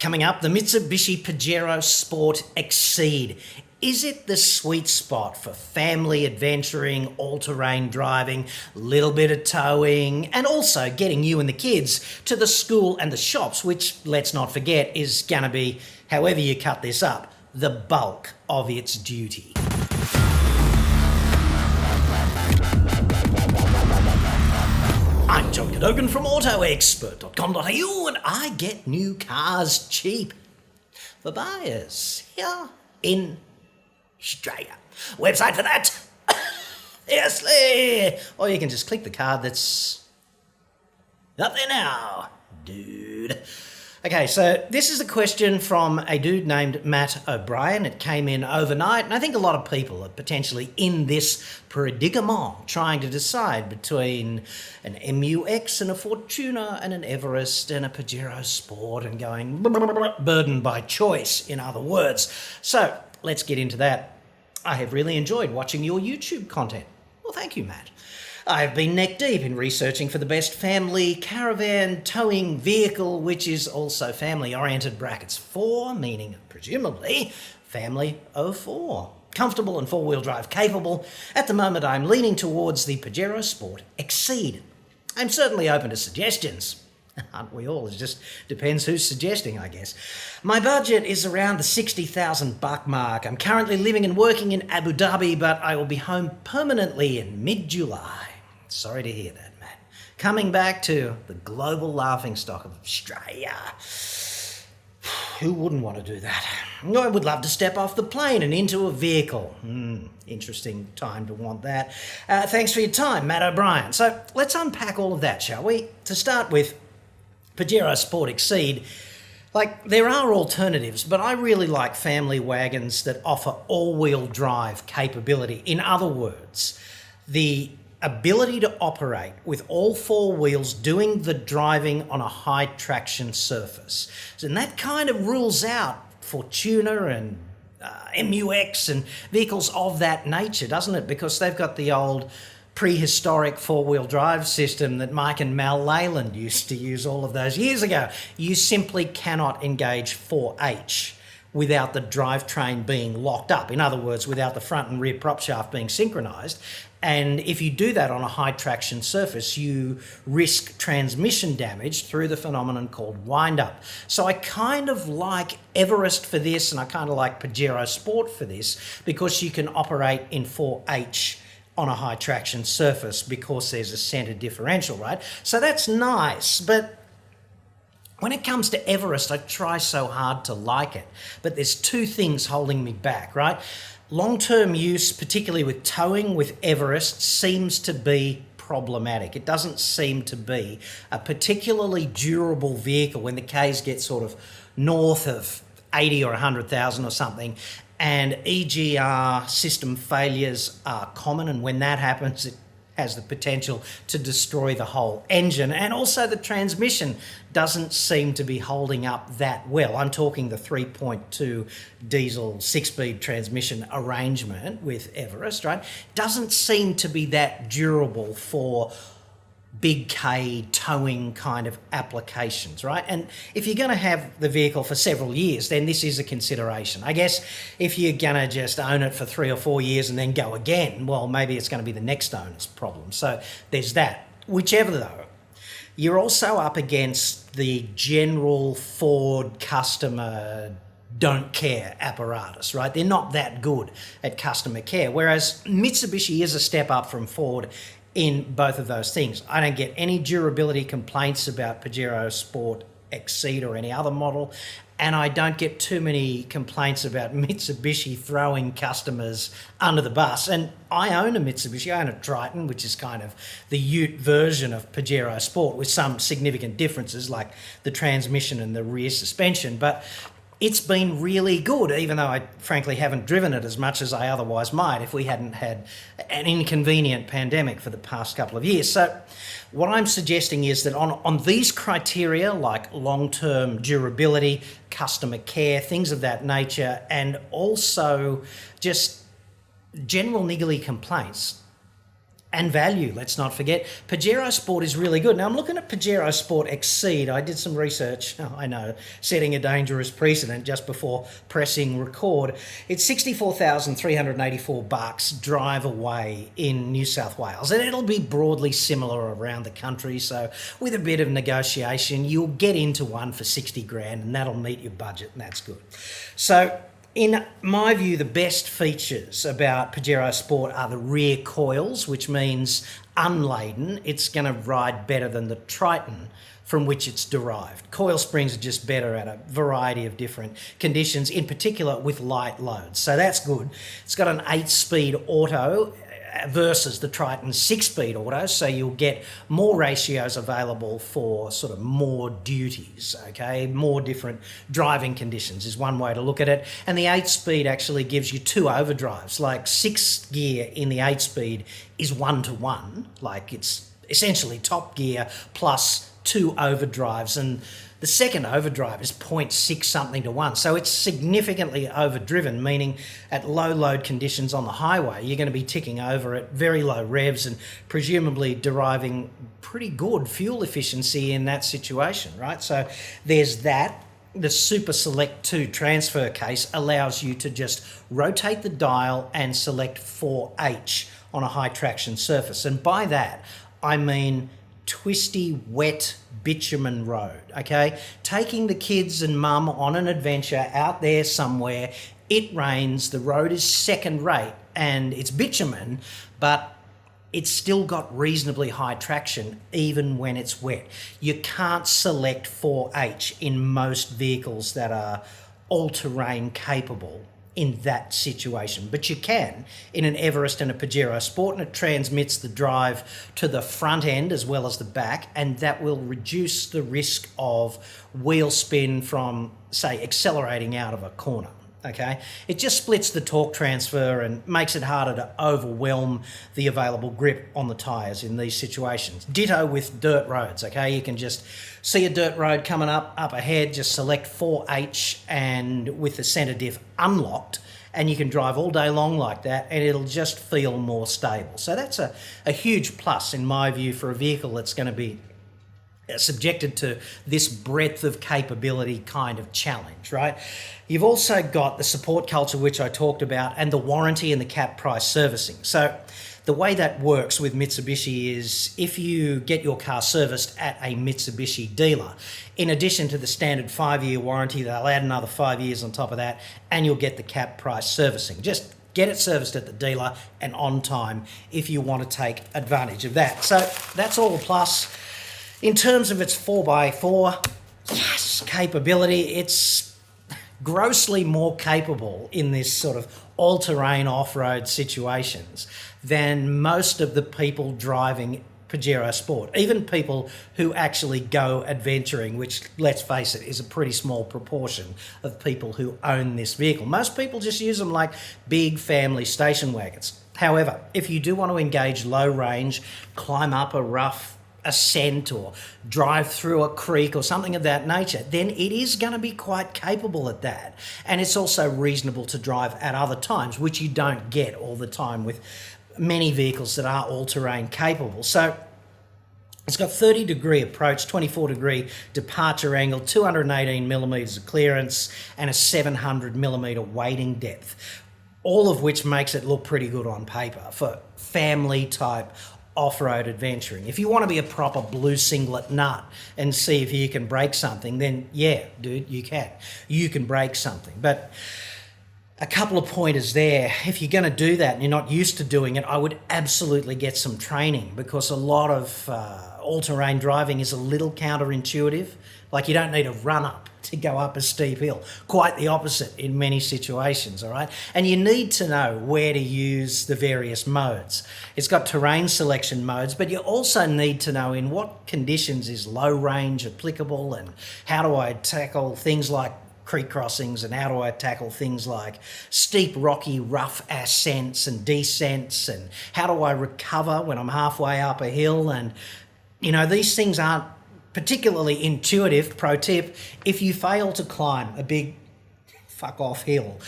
coming up, the Mitsubishi Pajero Sport Exceed. Is it the sweet spot for family adventuring, all-terrain driving, little bit of towing, and also getting you and the kids to the school and the shops, which, let's not forget, is going to be, however you cut this up, the bulk of its duty? I'm John Cadogan from AutoExpert.com.au, and I get new cars cheap for buyers here in Australia. Website for that, seriously. Or you can just click the card that's up there now, dude. Okay, so this is a question from a dude named Matt O'Brien. It came in overnight, and I think a lot of people are potentially in this predicament, trying to decide between an MUX and a Fortuner and an Everest and a Pajero Sport and going burdened by choice, in other words. So let's get into that. I have really enjoyed watching your YouTube content. Well, thank you, Matt. I've been neck deep in researching for the best family caravan towing vehicle, which is also family-oriented (4), meaning presumably family 04. Comfortable and four-wheel drive capable. At the moment, I'm leaning towards the Pajero Sport Exceed. I'm certainly open to suggestions. Aren't we all? It just depends who's suggesting, I guess. My budget is around the $60,000 mark. I'm currently living and working in Abu Dhabi, but I will be home permanently in mid-July. Sorry to hear that, Matt. Coming back to the global laughingstock of Australia. Who wouldn't want to do that? I would love to step off the plane and into a vehicle. Interesting time to want that. Thanks for your time, Matt O'Brien. So let's unpack all of that, shall we? To start with, Pajero Sport Exceed. There are alternatives, but I really like family wagons that offer all-wheel drive capability. In other words, the ability to operate with all four wheels doing the driving on a high traction surface. And that kind of rules out Fortuner and MUX and vehicles of that nature, doesn't it? Because they've got the old prehistoric four-wheel drive system that Mike and Mal Leyland used to use all of those years ago. You simply cannot engage 4H without the drivetrain being locked up. In other words, without the front and rear prop shaft being synchronized. And if you do that on a high traction surface, you risk transmission damage through the phenomenon called wind-up. So I kind of like Everest for this, and I kind of like Pajero Sport for this, because you can operate in 4H on a high traction surface because there's a center differential, right? So that's nice, but when it comes to Everest, I try so hard to like it, but there's two things holding me back, right? Long-term use, particularly with towing with Everest, seems to be problematic. It doesn't seem to be a particularly durable vehicle when the Ks get sort of north of 80 or 100,000 or something, and EGR system failures are common, and when that happens, it has the potential to destroy the whole engine. And also the transmission doesn't seem to be holding up that well. I'm talking the 3.2 diesel 6-speed transmission arrangement with Everest, right? Doesn't seem to be that durable for big K towing kind of applications, right? And if you're going to have the vehicle for several years, then this is a consideration. I guess if you're going to just own it for 3 or 4 years and then go again, well, maybe it's going to be the next owner's problem. So there's that. Whichever though, you're also up against the general Ford customer don't care apparatus, right? They're not that good at customer care, whereas Mitsubishi is a step up from Ford in both of those things. I don't get any durability complaints about Pajero Sport Exceed or any other model, and I don't get too many complaints about Mitsubishi throwing customers under the bus. And I own a Mitsubishi, I own a Triton, which is kind of the Ute version of Pajero Sport with some significant differences like the transmission and the rear suspension, but it's been really good, even though I frankly haven't driven it as much as I otherwise might if we hadn't had an inconvenient pandemic for the past couple of years. So what I'm suggesting is that on these criteria, like long-term durability, customer care, things of that nature, and also just general niggly complaints, And value, let's not forget. Pajero Sport is really good. Now, I'm looking at Pajero Sport Exceed. I did some research, I know, setting a dangerous precedent just before pressing record. It's $64,384 drive away in New South Wales, and it'll be broadly similar around the country. So with a bit of negotiation, you'll get into one for 60 grand, and that'll meet your budget, and that's good. So in my view, the best features about Pajero Sport are the rear coils, which means unladen, it's going to ride better than the Triton from which it's derived. Coil springs are just better at a variety of different conditions, in particular with light loads. So that's good. It's got an 8-speed auto versus the Triton 6-speed auto, so you'll get more ratios available for sort of more duties, okay? More different driving conditions is one way to look at it. And the 8-speed actually gives you 2 overdrives. Like 6th gear in the 8-speed is 1-to-1, like it's essentially top gear plus 2 overdrives, and the second overdrive is 0.6 something to 1. So it's significantly overdriven, meaning at low load conditions on the highway, you're going to be ticking over at very low revs and presumably deriving pretty good fuel efficiency in that situation, right? So there's that. The Super Select 2 transfer case allows you to just rotate the dial and select 4H on a high traction surface. And by that, I mean twisty, wet bitumen road, okay? Taking the kids and mum on an adventure out there somewhere, it rains, the road is second rate and it's bitumen, but it's still got reasonably high traction even when it's wet. You can't select 4H in most vehicles that are all-terrain capable in that situation, but you can in an Everest and a Pajero Sport, and it transmits the drive to the front end as well as the back, and that will reduce the risk of wheel spin from, say, accelerating out of a corner. Okay, it just splits the torque transfer and makes it harder to overwhelm the available grip on the tyres in these situations. Ditto with dirt roads, okay? You can just see a dirt road coming up ahead, just select 4H and with the centre diff unlocked, and you can drive all day long like that and it'll just feel more stable. So that's a huge plus in my view for a vehicle that's going to be subjected to this breadth of capability kind of challenge, right? You've also got the support culture, which I talked about, and the warranty and the cap price servicing. So the way that works with Mitsubishi is if you get your car serviced at a Mitsubishi dealer, in addition to the standard 5-year warranty, they'll add another 5 years on top of that, and you'll get the cap price servicing. Just get it serviced at the dealer and on time if you want to take advantage of that. So that's all a plus. In terms of its 4x4, yes, capability, it's grossly more capable in this sort of all-terrain off-road situations than most of the people driving Pajero Sport, even people who actually go adventuring, which, let's face it, is a pretty small proportion of people who own this vehicle. Most people just use them like big family station wagons. However, if you do want to engage low range, climb up a rough ascent or drive through a creek or something of that nature, then it is going to be quite capable at that. And it's also reasonable to drive at other times, which you don't get all the time with many vehicles that are all-terrain capable. So it's got 30-degree approach, 24-degree departure angle, 218 millimetres of clearance, and a 700 millimetre wading depth, all of which makes it look pretty good on paper for family-type off-road adventuring. If you want to be a proper blue singlet nut and see if you can break something, then yeah, dude, you can. You can break something. But a couple of pointers there. If you're going to do that and you're not used to doing it, I would absolutely get some training, because a lot of all-terrain driving is a little counterintuitive. Like, you don't need a run-up to go up a steep hill. Quite the opposite in many situations, all right? And you need to know where to use the various modes. It's got terrain selection modes, but you also need to know in what conditions is low range applicable, and how do I tackle things like creek crossings, and how do I tackle things like steep, rocky, rough ascents and descents, and how do I recover when I'm halfway up a hill. And, you know, these things aren't particularly intuitive. Pro tip, if you fail to climb a big fuck off hill,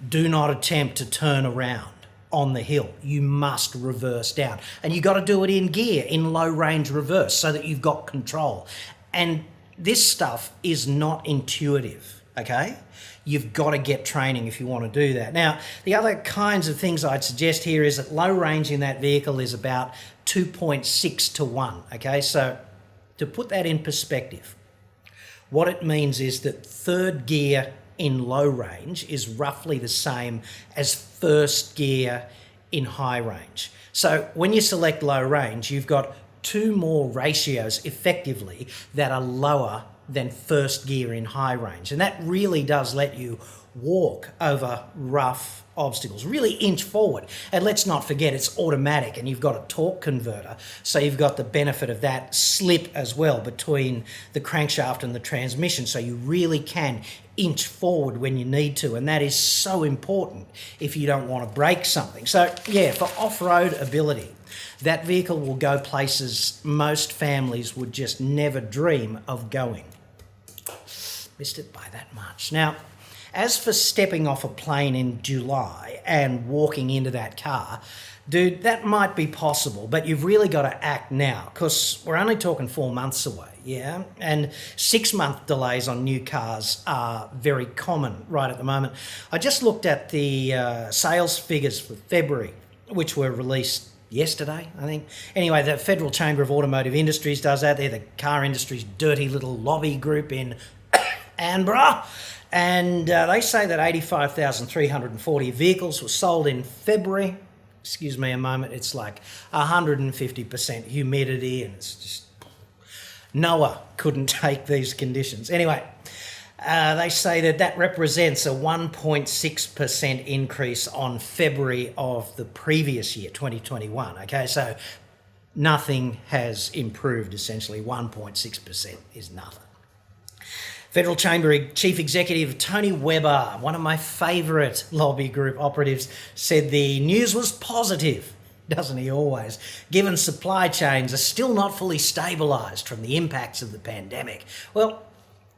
do not attempt to turn around on the hill. You must reverse down. And you got to do it in gear, in low range reverse, so that you've got control. And this stuff is not intuitive, okay? You've got to get training if you want to do that. Now, the other kinds of things I'd suggest here is that low range in that vehicle is about 2.6 to 1, okay? So to put that in perspective, what it means is that third gear in low range is roughly the same as first gear in high range. So when you select low range, you've got two more ratios effectively that are lower than first gear in high range. And that really does let you walk over rough obstacles, really inch forward. And let's not forget it's automatic and you've got a torque converter. So you've got the benefit of that slip as well between the crankshaft and the transmission. So you really can inch forward when you need to. And that is so important if you don't want to break something. So yeah, for off-road ability, that vehicle will go places most families would just never dream of going. Missed it by that much. Now, as for stepping off a plane in July and walking into that car, dude, that might be possible, but you've really got to act now because we're only talking 4 months away, yeah? And 6-month delays on new cars are very common right at the moment. I just looked at the sales figures for February, which were released yesterday, I think. Anyway, the Federal Chamber of Automotive Industries does that. They're the car industry's dirty little lobby group in Canberra. And they say that 85,340 vehicles were sold in February. Excuse me a moment, it's like 150% humidity and it's just... Noah couldn't take these conditions. Anyway, they say that that represents a 1.6% increase on February of the previous year, 2021. Okay, so nothing has improved essentially. 1.6% is nothing. Federal Chamber Chief Executive Tony Webber, one of my favourite lobby group operatives, said the news was positive, doesn't he always, given supply chains are still not fully stabilised from the impacts of the pandemic. Well,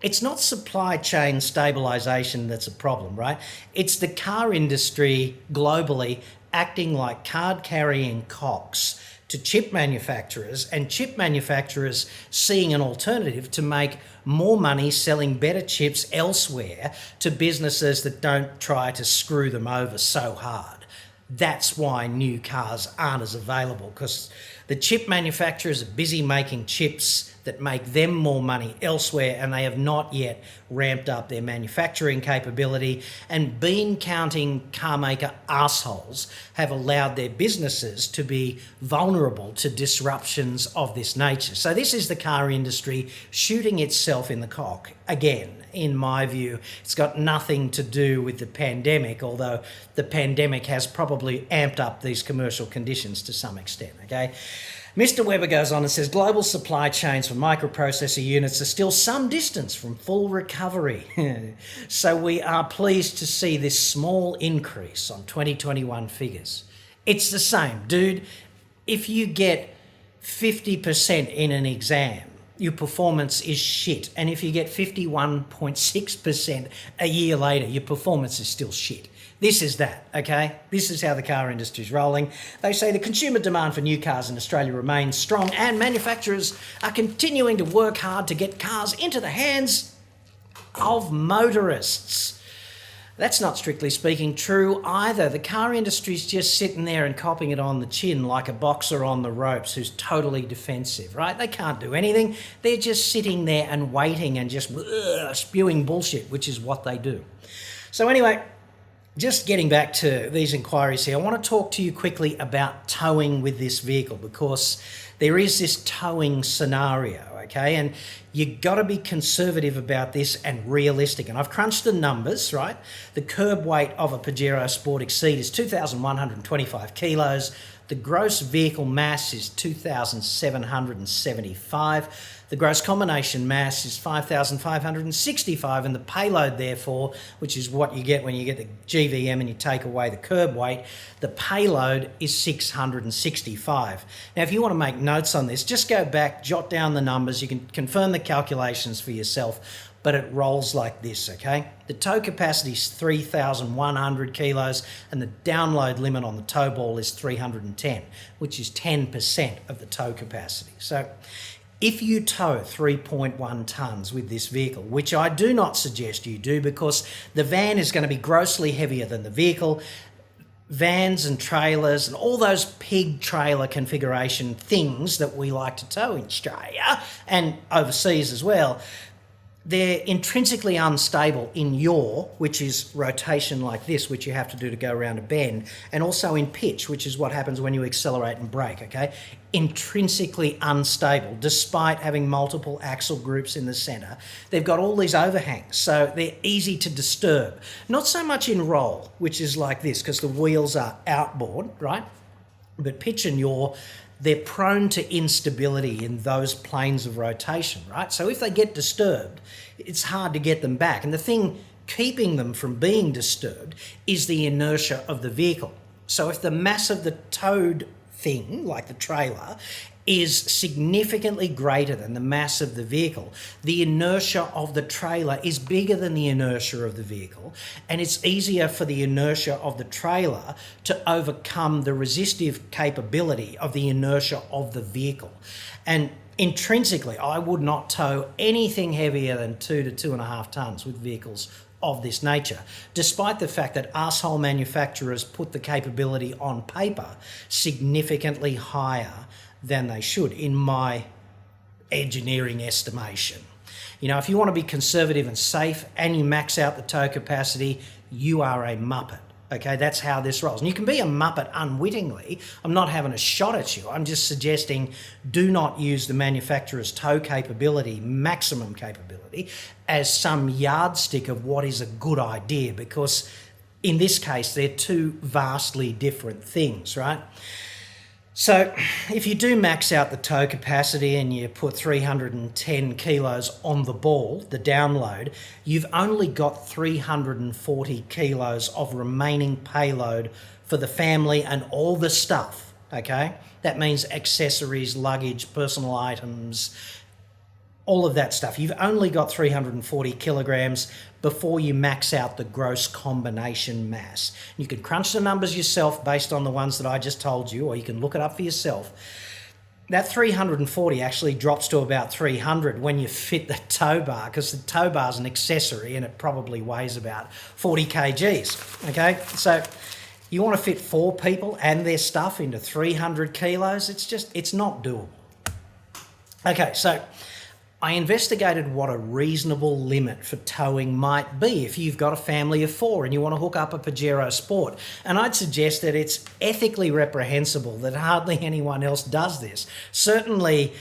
it's not supply chain stabilisation that's a problem, right? It's the car industry globally acting like card-carrying cocks to chip manufacturers and chip manufacturers seeing an alternative to make more money selling better chips elsewhere to businesses that don't try to screw them over so hard. That's why new cars aren't as available, because the chip manufacturers are busy making chips that make them more money elsewhere, and they have not yet ramped up their manufacturing capability. And bean-counting car maker assholes have allowed their businesses to be vulnerable to disruptions of this nature. So this is the car industry shooting itself in the cock again. In my view, it's got nothing to do with the pandemic, although the pandemic has probably amped up these commercial conditions to some extent, okay? Mr. Webber goes on and says, global supply chains for microprocessor units are still some distance from full recovery. So we are pleased to see this small increase on 2021 figures. It's the same, dude. If you get 50% in an exam, your performance is shit. And if you get 51.6% a year later, your performance is still shit. This is that, okay? This is how the car industry is rolling. They say the consumer demand for new cars in Australia remains strong and manufacturers are continuing to work hard to get cars into the hands of motorists. That's not strictly speaking true either. The car industry's just sitting there and copping it on the chin like a boxer on the ropes who's totally defensive, right? They can't do anything. They're just sitting there and waiting and just spewing bullshit, which is what they do. So anyway, just getting back to these inquiries here, I want to talk to you quickly about towing with this vehicle, because there is this towing scenario, okay? And you got to be conservative about this and realistic. And I've crunched the numbers, right? The curb weight of a Pajero Sport Exceed is 2,125 kilos. The gross vehicle mass is 2,775. The gross combination mass is 5,565, and the payload, therefore, which is what you get when you get the GVM and you take away the curb weight, the payload is 665. Now, if you want to make notes on this, just go back, jot down the numbers. You can confirm the calculations for yourself. but it rolls like this, okay? The tow capacity is 3,100 kilos and the download limit on the tow ball is 310, which is 10% of the tow capacity. So if you tow 3.1 tonnes with this vehicle, which I do not suggest you do because the van is going to be grossly heavier than the vehicle, vans and trailers and all those pig trailer configuration things that we like to tow in Australia and overseas as well, they're intrinsically unstable in yaw, which is rotation like this, which you have to do to go around a bend, and also in pitch, which is what happens when you accelerate and brake, okay? Intrinsically unstable, despite having multiple axle groups in the centre. They've got all these overhangs, so they're easy to disturb. Not so much in roll, which is like this, because the wheels are outboard, right? But pitch and yaw, they're prone to instability in those planes of rotation, right? So if they get disturbed, it's hard to get them back. And the thing keeping them from being disturbed is the inertia of the vehicle. So if the mass of the towed thing, like the trailer, is significantly greater than the mass of the vehicle, the inertia of the trailer is bigger than the inertia of the vehicle, and it's easier for the inertia of the trailer to overcome the resistive capability of the inertia of the vehicle. And intrinsically, I would not tow anything heavier than 2 to 2.5 tonnes with vehicles of this nature, despite the fact that arsehole manufacturers put the capability on paper significantly higher than they should, in my engineering estimation. You know, if you want to be conservative and safe and you max out the tow capacity, you are a muppet. Okay, that's how this rolls. And you can be a muppet unwittingly. I'm not having a shot at you. I'm just suggesting do not use the manufacturer's tow capability, maximum capability, as some yardstick of what is a good idea, because in this case, they're two vastly different things, right? So if you do max out the tow capacity and you put 310 kilos on the ball, the download, you've only got 340 kilos of remaining payload for the family and all the stuff, okay? That means accessories, luggage, personal items, all of that stuff. You've only got 340 kilograms before you max out the gross combination mass. You can crunch the numbers yourself based on the ones that I just told you, or you can look it up for yourself. That 340 actually drops to about 300 when you fit the tow bar, because the tow bar is an accessory and it probably weighs about 40 kgs, okay? So you want to fit 4 people and their stuff into 300 kilos, it's not doable. Okay, so I investigated what a reasonable limit for towing might be if you've got a family of 4 and you want to hook up a Pajero Sport. And I'd suggest that it's ethically reprehensible that hardly anyone else does this. Certainly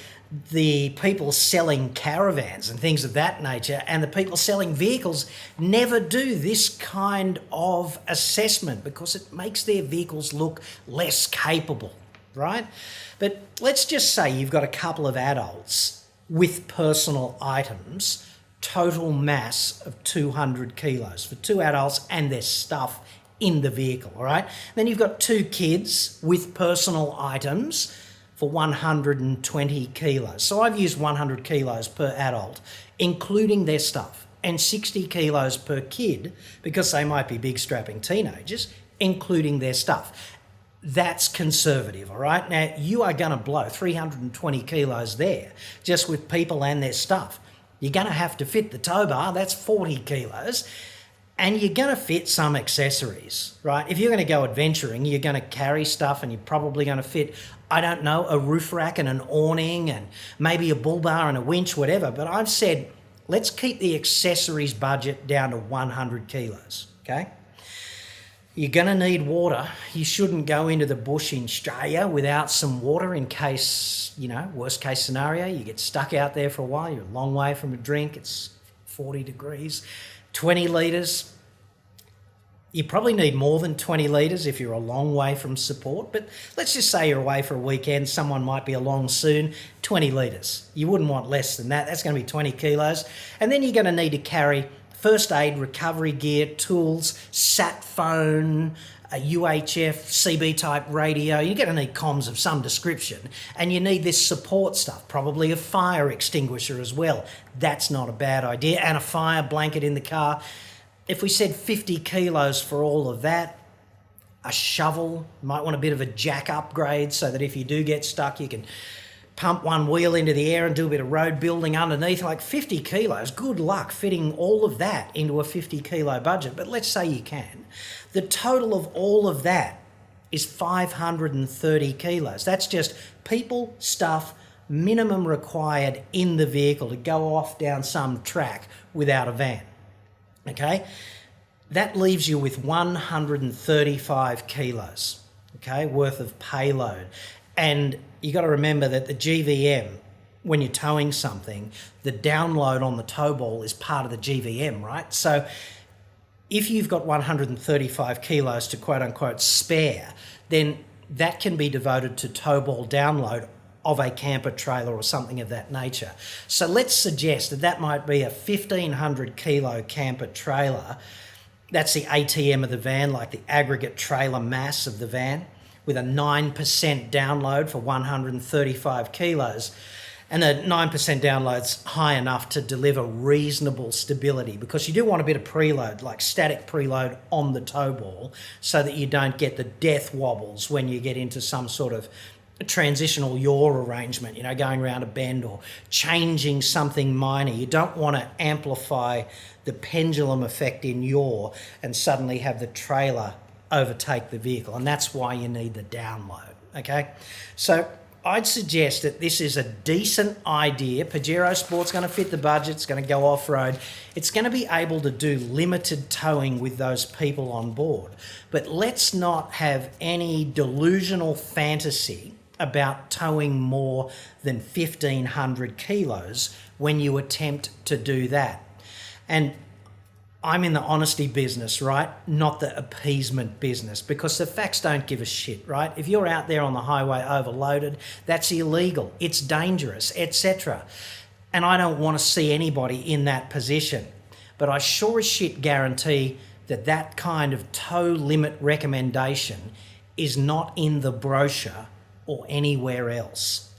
the people selling caravans and things of that nature and the people selling vehicles never do this kind of assessment because it makes their vehicles look less capable, right? But let's just say you've got a couple of adults with personal items, total mass of 200 kilos for 2 adults and their stuff in the vehicle, all right? Then you've got 2 kids with personal items for 120 kilos. So I've used 100 kilos per adult, including their stuff, and 60 kilos per kid, because they might be big strapping teenagers, including their stuff. That's conservative, all right? Now, you are going to blow 320 kilos there just with people and their stuff. You're going to have to fit the tow bar, that's 40 kilos, and you're going to fit some accessories, right? If you're going to go adventuring, you're going to carry stuff and you're probably going to fit, I don't know, a roof rack and an awning and maybe a bull bar and a winch, whatever. But I've said, let's keep the accessories budget down to 100 kilos, okay? You're going to need water. You shouldn't go into the bush in Australia without some water in case, you know, worst case scenario, you get stuck out there for a while, you're a long way from a drink, it's 40 degrees, 20 litres. You probably need more than 20 litres if you're a long way from support, but let's just say you're away for a weekend, someone might be along soon, 20 litres. You wouldn't want less than that, that's going to be 20 kilos. And then you're going to need to carry first aid, recovery gear, tools, sat phone, a UHF CB type radio. You're going to need comms of some description, and you need this support stuff, probably a fire extinguisher as well. That's not a bad idea, and a fire blanket in the car. If we said 50 kilos for all of that, a shovel, might want a bit of a jack upgrade so that if you do get stuck, you can pump one wheel into the air and do a bit of road building underneath. Like 50 kilos, good luck fitting all of that into a 50 kilo budget, but let's say you can. The total of all of that is 530 kilos. That's just people, stuff, minimum required in the vehicle to go off down some track without a van, okay? That leaves you with 135 kilos, okay, worth of payload. And you got to remember that the GVM, when you're towing something, the download on the tow ball is part of the GVM, right? So if you've got 135 kilos to quote unquote spare, then that can be devoted to tow ball download of a camper trailer or something of that nature. So let's suggest that that might be a 1,500 kilo camper trailer. That's the ATM of the van, like the aggregate trailer mass of the van, with a 9% download for 135 kilos. And a 9% download's high enough to deliver reasonable stability, because you do want a bit of preload, like static preload on the tow ball, so that you don't get the death wobbles when you get into some sort of transitional yaw arrangement, you know, going around a bend or changing something minor. You don't want to amplify the pendulum effect in yaw and suddenly have the trailer overtake the vehicle, and that's why you need the download, okay? So I'd suggest that this is a decent idea. Pajero Sport's going to fit the budget, it's going to go off-road, it's going to be able to do limited towing with those people on board. But let's not have any delusional fantasy about towing more than 1,500 kilos when you attempt to do that. And I'm in the honesty business, right? Not the appeasement business, because the facts don't give a shit, right? If you're out there on the highway overloaded, that's illegal, it's dangerous, etc. And I don't want to see anybody in that position. But I sure as shit guarantee that that kind of tow limit recommendation is not in the brochure or anywhere else.